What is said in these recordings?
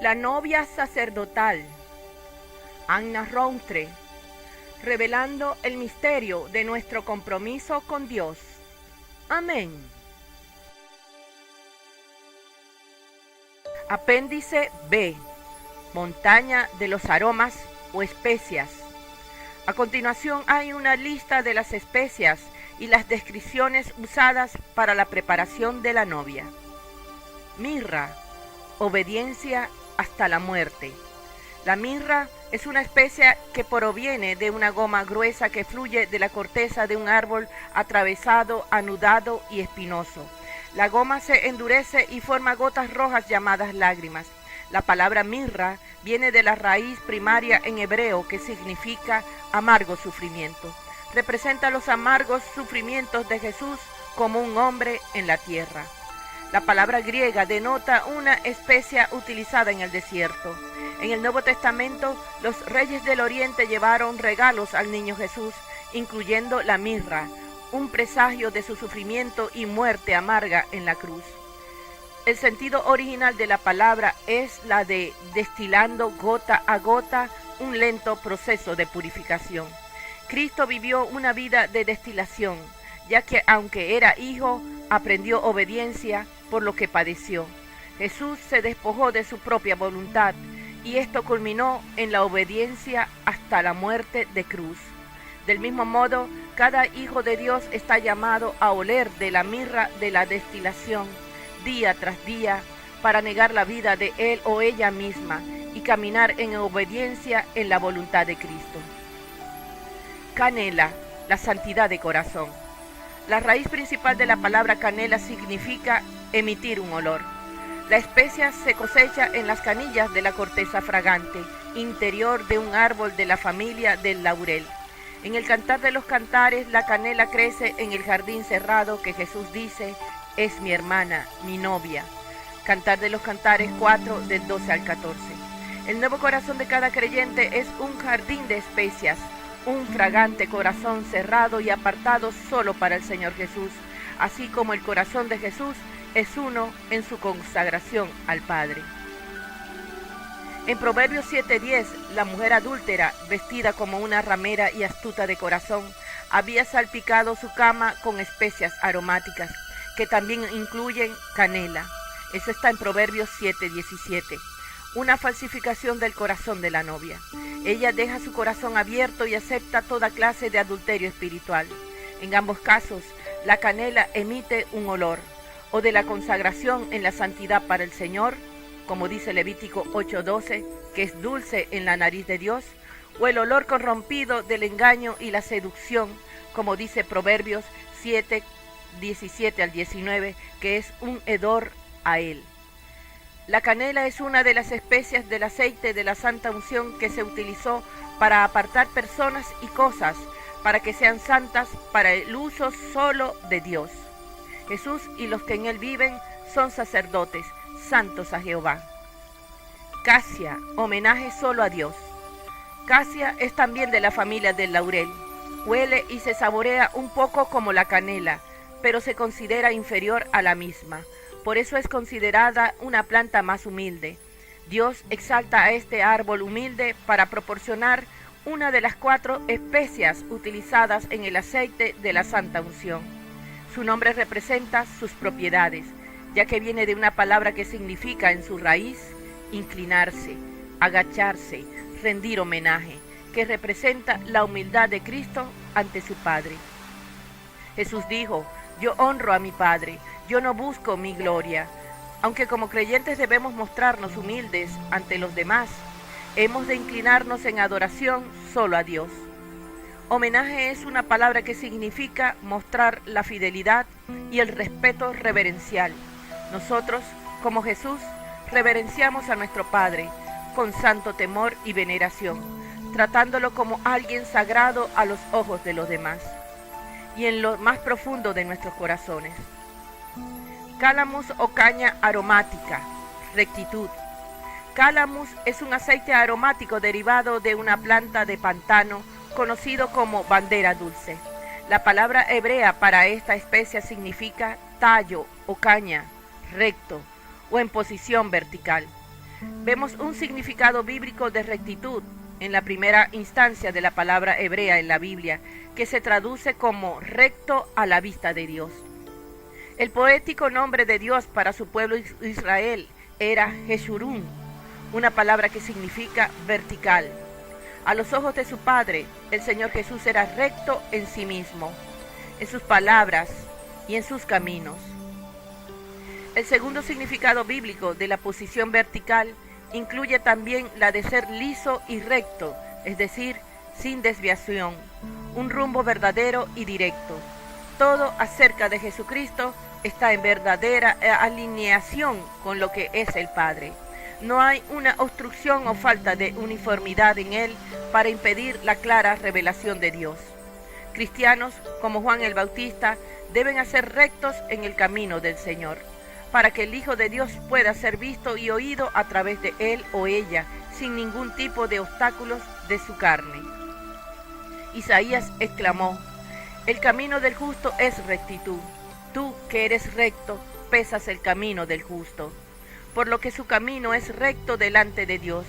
La novia sacerdotal, Anna Rountree, revelando el misterio de nuestro compromiso con Dios. Amén. Apéndice B. Montaña de los aromas o especias. A continuación hay una lista de las especias y las descripciones usadas para la preparación de la novia. Mirra, obediencia hasta la muerte. La mirra es una especia que proviene de una goma gruesa que fluye de la corteza de un árbol atravesado, anudado y espinoso. La goma se endurece y forma gotas rojas llamadas lágrimas. La palabra mirra viene de la raíz primaria en hebreo que significa amargo sufrimiento. Representa los amargos sufrimientos de Jesús como un hombre en la tierra. La palabra griega denota una especia utilizada en el desierto. En el Nuevo Testamento, los reyes del Oriente llevaron regalos al niño Jesús, incluyendo la mirra, un presagio de su sufrimiento y muerte amarga en la cruz. El sentido original de la palabra es la de destilando gota a gota un lento proceso de purificación. Cristo vivió una vida de destilación, ya que aunque era hijo, aprendió obediencia por lo que padeció. Jesús se despojó de su propia voluntad y esto culminó en la obediencia hasta la muerte de cruz. Del mismo modo, cada hijo de Dios está llamado a oler de la mirra de la destilación día tras día para negar la vida de él o ella misma y caminar en obediencia en la voluntad de Cristo. Canela, la santidad de corazón. La raíz principal de la palabra canela significa emitir un olor. La especia se cosecha en las canillas de la corteza fragante interior de un árbol de la familia del laurel. En el Cantar de los Cantares, la canela crece en el jardín cerrado que Jesús dice, es mi hermana, mi novia. Cantar de los Cantares 4, del 12 al 14. El nuevo corazón de cada creyente es un jardín de especias, un fragante corazón cerrado y apartado solo para el Señor Jesús, así como el corazón de Jesús es uno en su consagración al Padre. En Proverbios 7:10, la mujer adúltera, vestida como una ramera y astuta de corazón, había salpicado su cama con especias aromáticas, que también incluyen canela. Eso está en Proverbios 7:17. Una falsificación del corazón de la novia. Ella deja su corazón abierto y acepta toda clase de adulterio espiritual. En ambos casos, la canela emite un olor, o de la consagración en la santidad para el Señor, como dice Levítico 8:12, que es dulce en la nariz de Dios, o el olor corrompido del engaño y la seducción, como dice Proverbios 7:17 al 19, que es un hedor a él. La canela es una de las especias del aceite de la santa unción que se utilizó para apartar personas y cosas, para que sean santas para el uso solo de Dios. Jesús y los que en él viven son sacerdotes, santos a Jehová. Casia, homenaje solo a Dios. Casia es también de la familia del laurel. Huele y se saborea un poco como la canela, pero se considera inferior a la misma. Por eso es considerada una planta más humilde. Dios exalta a este árbol humilde para proporcionar una de las 4 especias utilizadas en el aceite de la santa unción. Su nombre representa sus propiedades, ya que viene de una palabra que significa en su raíz inclinarse, agacharse, rendir homenaje, que representa la humildad de Cristo ante su Padre. Jesús dijo, yo honro a mi Padre, yo no busco mi gloria. Aunque como creyentes debemos mostrarnos humildes ante los demás, hemos de inclinarnos en adoración solo a Dios. Homenaje es una palabra que significa mostrar la fidelidad y el respeto reverencial. Nosotros, como Jesús, reverenciamos a nuestro Padre con santo temor y veneración, tratándolo como alguien sagrado a los ojos de los demás y en lo más profundo de nuestros corazones. Calamus o caña aromática, rectitud. Calamus es un aceite aromático derivado de una planta de pantano conocido como bandera dulce. La palabra hebrea para esta especia significa tallo o caña, recto o en posición vertical. Vemos un significado bíblico de rectitud en la primera instancia de la palabra hebrea en la Biblia, que se traduce como recto a la vista de Dios. El poético nombre de Dios para su pueblo Israel era Jeshurun, una palabra que significa vertical. A los ojos de su Padre, el Señor Jesús era recto en sí mismo, en sus palabras y en sus caminos. El segundo significado bíblico de la posición vertical incluye también la de ser liso y recto, es decir, sin desviación, un rumbo verdadero y directo. Todo acerca de Jesucristo está en verdadera alineación con lo que es el Padre. No hay una obstrucción o falta de uniformidad en él para impedir la clara revelación de Dios. Cristianos, como Juan el Bautista, deben ser rectos en el camino del Señor, para que el Hijo de Dios pueda ser visto y oído a través de él o ella, sin ningún tipo de obstáculos de su carne. Isaías exclamó: el camino del justo es rectitud. Tú, que eres recto, pesas el camino del justo, por lo que su camino es recto delante de Dios.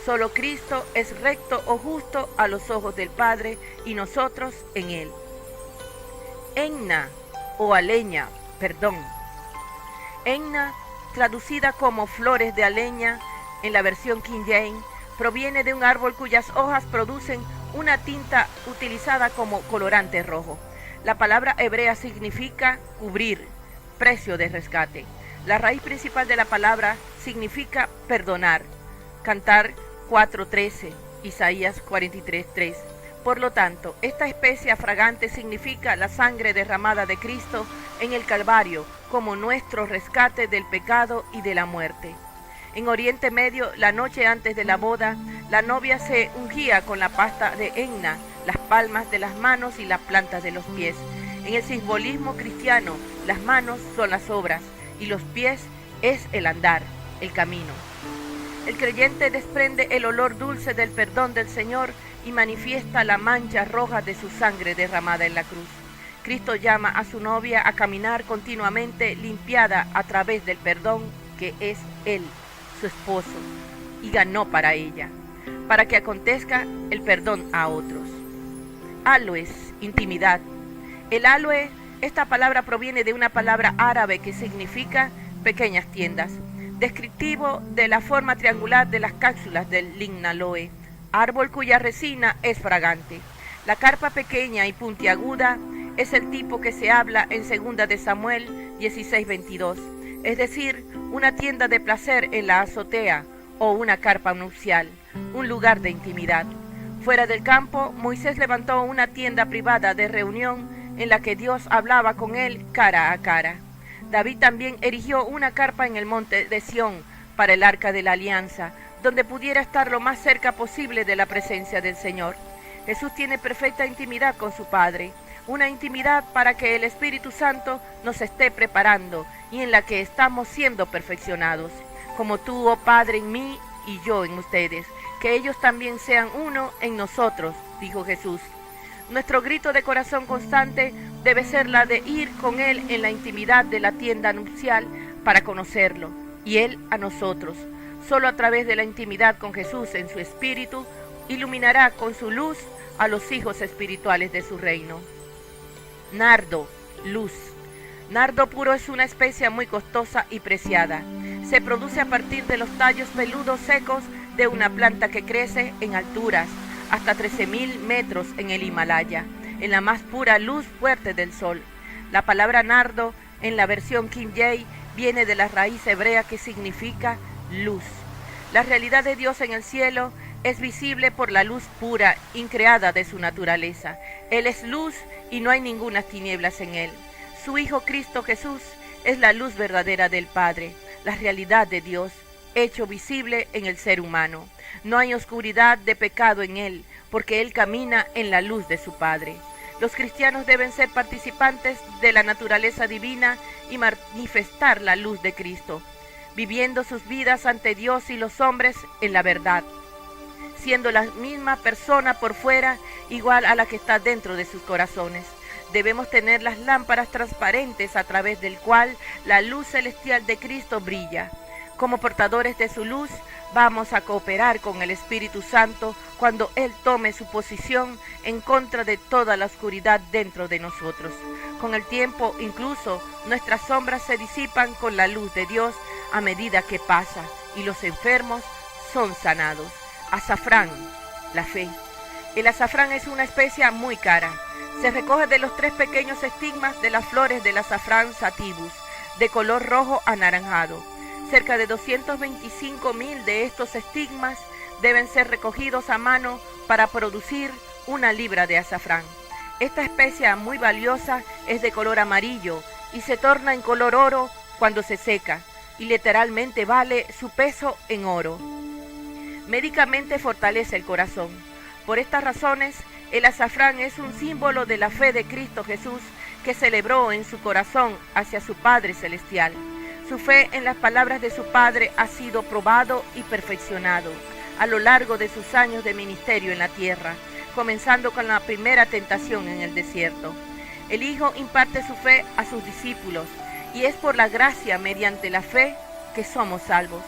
Solo Cristo es recto o justo a los ojos del Padre y nosotros en él. Enna o aleña, perdón. Enna, traducida como flores de aleña en la versión King James, proviene de un árbol cuyas hojas producen una tinta utilizada como colorante rojo. La palabra hebrea significa cubrir, precio de rescate. La raíz principal de la palabra significa perdonar. Cantar 4:13, Isaías 43:3. Por lo tanto, esta especia fragante significa la sangre derramada de Cristo en el Calvario como nuestro rescate del pecado y de la muerte. En Oriente Medio, la noche antes de la boda, la novia se ungía con la pasta de henna, las palmas de las manos y las plantas de los pies. En el simbolismo cristiano, las manos son las obras y los pies es el andar, el camino. El creyente desprende el olor dulce del perdón del Señor y manifiesta la mancha roja de su sangre derramada en la cruz. Cristo llama a su novia a caminar continuamente limpiada a través del perdón que es Él, su esposo, y ganó para ella, para que acontezca el perdón a otros. Aloes, intimidad. El aloe, esta palabra proviene de una palabra árabe que significa pequeñas tiendas, descriptivo de la forma triangular de las cápsulas del lignaloe, árbol cuya resina es fragante. La carpa pequeña y puntiaguda es el tipo que se habla en 2 de Samuel 16:22, es decir, una tienda de placer en la azotea o una carpa nupcial, un lugar de intimidad. Fuera del campo, Moisés levantó una tienda privada de reunión en la que Dios hablaba con él cara a cara. David también erigió una carpa en el monte de Sión para el arca de la alianza, donde pudiera estar lo más cerca posible de la presencia del Señor. Jesús tiene perfecta intimidad con su Padre, una intimidad para que el Espíritu Santo nos esté preparando y en la que estamos siendo perfeccionados, como tú, oh Padre, en mí y yo en ustedes, que ellos también sean uno en nosotros, dijo Jesús. Nuestro grito de corazón constante debe ser la de ir con Él en la intimidad de la tienda nupcial para conocerlo, y Él a nosotros. Solo a través de la intimidad con Jesús en su espíritu, iluminará con su luz a los hijos espirituales de su reino. Nardo, luz. Nardo puro es una especia muy costosa y preciada. Se produce a partir de los tallos peludos secos de una planta que crece en alturas, hasta 13.000 metros en el Himalaya, en la más pura luz fuerte del sol. La palabra nardo, en la versión King James, viene de la raíz hebrea que significa luz. La realidad de Dios en el cielo es visible por la luz pura, increada de su naturaleza. Él es luz y no hay ninguna tinieblas en él. Su Hijo Cristo Jesús es la luz verdadera del Padre, la realidad de Dios, hecho visible en el ser humano. No hay oscuridad de pecado en él, porque él camina en la luz de su Padre. Los cristianos deben ser participantes de la naturaleza divina y manifestar la luz de Cristo, viviendo sus vidas ante Dios y los hombres en la verdad, siendo la misma persona por fuera igual a la que está dentro de sus corazones. Debemos tener las lámparas transparentes a través del cual la luz celestial de Cristo brilla. Como portadores de su luz, Vamos a cooperar con el Espíritu Santo cuando Él tome su posición en contra de toda la oscuridad dentro de nosotros. Con el tiempo, incluso, nuestras sombras se disipan con la luz de Dios a medida que pasa, y los enfermos son sanados. Azafrán, la fe. El azafrán es una especia muy cara. Se recoge de los 3 pequeños estigmas de las flores del azafrán sativus, de color rojo anaranjado. Cerca de 225.000 de estos estigmas deben ser recogidos a mano para producir 1 libra de azafrán. Esta especia muy valiosa es de color amarillo y se torna en color oro cuando se seca, y literalmente vale su peso en oro. Médicamente fortalece el corazón. Por estas razones, el azafrán es un símbolo de la fe de Cristo Jesús que celebró en su corazón hacia su Padre Celestial. Su fe en las palabras de su Padre ha sido probado y perfeccionado a lo largo de sus años de ministerio en la tierra, comenzando con la primera tentación en el desierto. El Hijo imparte su fe a sus discípulos, y es por la gracia mediante la fe que somos salvos.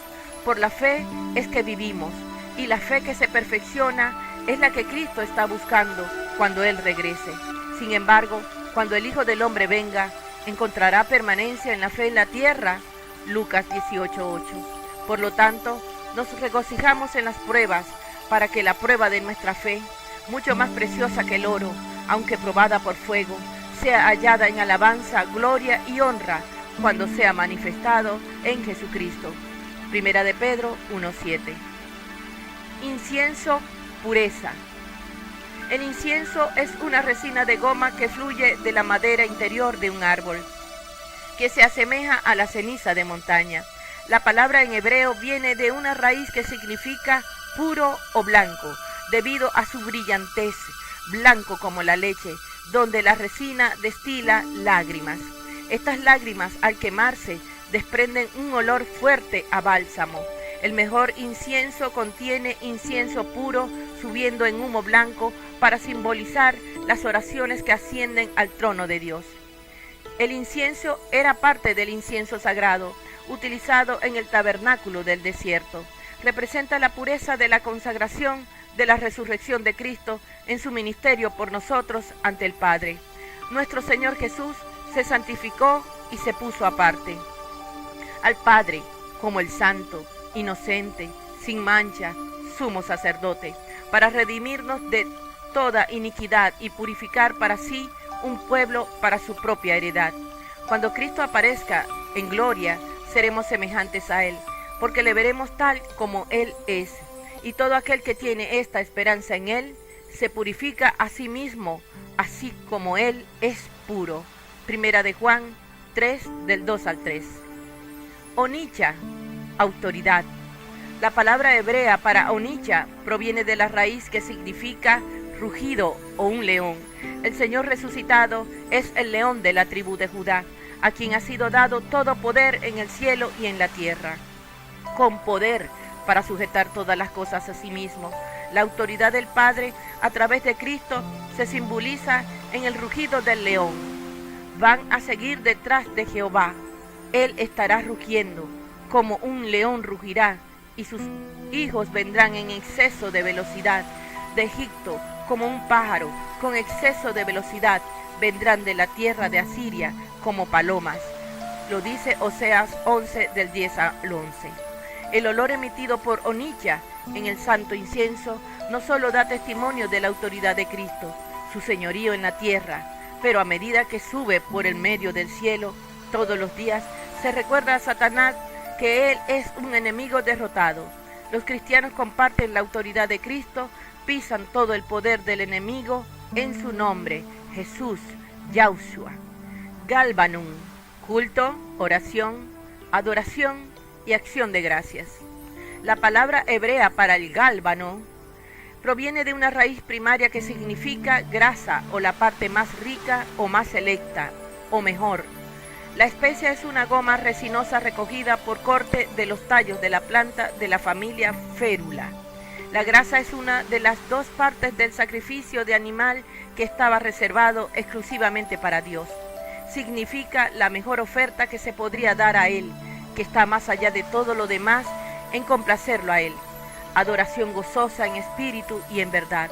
Por la fe es que vivimos, y la fe que se perfecciona es la que Cristo está buscando cuando Él regrese. Sin embargo, cuando el Hijo del Hombre venga, ¿encontrará permanencia en la fe en la tierra? Lucas 18:8. Por lo tanto, nos regocijamos en las pruebas, para que la prueba de nuestra fe, mucho más preciosa que el oro, aunque probada por fuego, sea hallada en alabanza, gloria y honra, cuando sea manifestado en Jesucristo. Primera de Pedro 1:7. Incienso, pureza. El incienso es una resina de goma que fluye de la madera interior de un árbol, que se asemeja a la ceniza de montaña. La palabra en hebreo viene de una raíz que significa puro o blanco, debido a su brillantez, blanco como la leche, donde la resina destila lágrimas. Estas lágrimas, al quemarse, desprenden un olor fuerte a bálsamo. El mejor incienso contiene incienso puro subiendo en humo blanco para simbolizar las oraciones que ascienden al trono de Dios. El incienso era parte del incienso sagrado, utilizado en el tabernáculo del desierto. Representa la pureza de la consagración de la resurrección de Cristo en su ministerio por nosotros ante el Padre. Nuestro Señor Jesús se santificó y se puso aparte al Padre como el santo, inocente, sin mancha, sumo sacerdote, para redimirnos de toda iniquidad y purificar para sí un pueblo para su propia heredad. Cuando Cristo aparezca en gloria, seremos semejantes a Él, porque le veremos tal como Él es. Y todo aquel que tiene esta esperanza en Él, se purifica a sí mismo, así como Él es puro. Primera de Juan 3, del 2 al 3. Onicha, autoridad. La palabra hebrea para onicha proviene de la raíz que significa rugido o un león. El Señor resucitado es el león de la tribu de Judá, a quien ha sido dado todo poder en el cielo y en la tierra, con poder para sujetar todas las cosas a sí mismo. La autoridad del Padre a través de Cristo se simboliza en el rugido del león. Van a seguir detrás de Jehová. Él estará rugiendo, como un león rugirá, y sus hijos vendrán en exceso de velocidad. De Egipto, como un pájaro, con exceso de velocidad, vendrán de la tierra de Asiria, como palomas. Lo dice Oseas 11, del 10 al 11. El olor emitido por onicha en el santo incienso no solo da testimonio de la autoridad de Cristo, su señorío en la tierra, pero a medida que sube por el medio del cielo, todos los días se recuerda a Satanás que él es un enemigo derrotado. Los cristianos comparten la autoridad de Cristo, pisan todo el poder del enemigo en su nombre, Jesús, Yahushua. Galbanum, culto, oración, adoración y acción de gracias. La palabra hebrea para el gálbano proviene de una raíz primaria que significa grasa o la parte más rica o más selecta o mejor. La especia es una goma resinosa recogida por corte de los tallos de la planta de la familia Férula. La grasa es una de las 2 partes del sacrificio de animal que estaba reservado exclusivamente para Dios. Significa la mejor oferta que se podría dar a Él, que está más allá de todo lo demás en complacerlo a Él, adoración gozosa en espíritu y en verdad,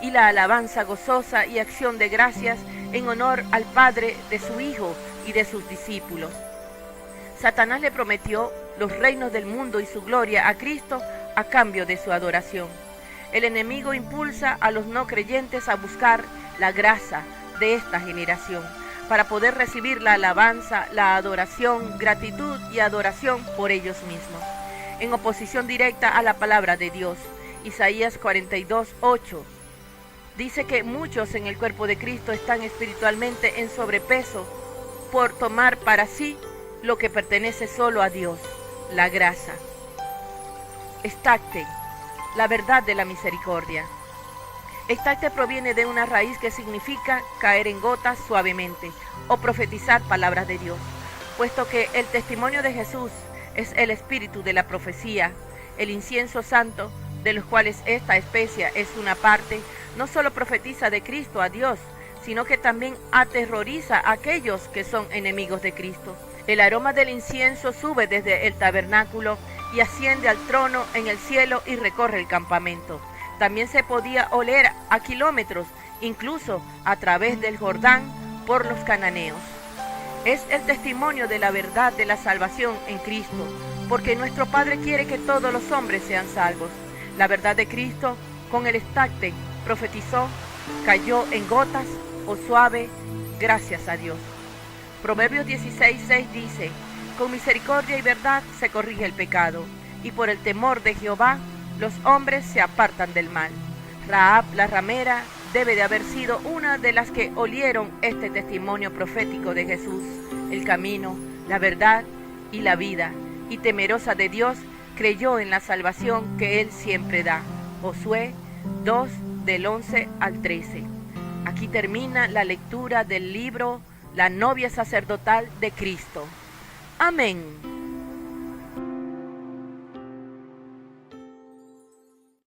y la alabanza gozosa y acción de gracias en honor al Padre de su Hijo y de sus discípulos. Satanás le prometió los reinos del mundo y su gloria a Cristo a cambio de su adoración. El enemigo impulsa a los no creyentes a buscar la grasa de esta generación para poder recibir la alabanza, la adoración, gratitud y adoración por ellos mismos, en oposición directa a la palabra de Dios. Isaías 42:8 dice que muchos en el cuerpo de Cristo están espiritualmente en sobrepeso por tomar para sí lo que pertenece solo a Dios, la grasa. Estacte, la verdad de la misericordia. Estacte proviene de una raíz que significa caer en gotas suavemente o profetizar palabras de Dios, puesto que el testimonio de Jesús es el espíritu de la profecía, el incienso santo, de los cuales esta especia es una parte, no solo profetiza de Cristo a Dios, sino que también aterroriza a aquellos que son enemigos de Cristo. El aroma del incienso sube desde el tabernáculo y asciende al trono en el cielo y recorre el campamento. También se podía oler a kilómetros, incluso a través del Jordán, por los cananeos. Es el testimonio de la verdad de la salvación en Cristo, porque nuestro Padre quiere que todos los hombres sean salvos. La verdad de Cristo, con el estacte, profetizó, cayó en gotas o suave, gracias a Dios. Proverbios 16:6 dice: con misericordia y verdad se corrige el pecado, y por el temor de Jehová los hombres se apartan del mal. Rahab la ramera debe de haber sido una de las que olieron este testimonio profético de Jesús, el camino, la verdad y la vida, y temerosa de Dios, creyó en la salvación que Él siempre da. Josué 2, del 11 al 13. Aquí termina la lectura del libro La novia sacerdotal de Cristo. Amén.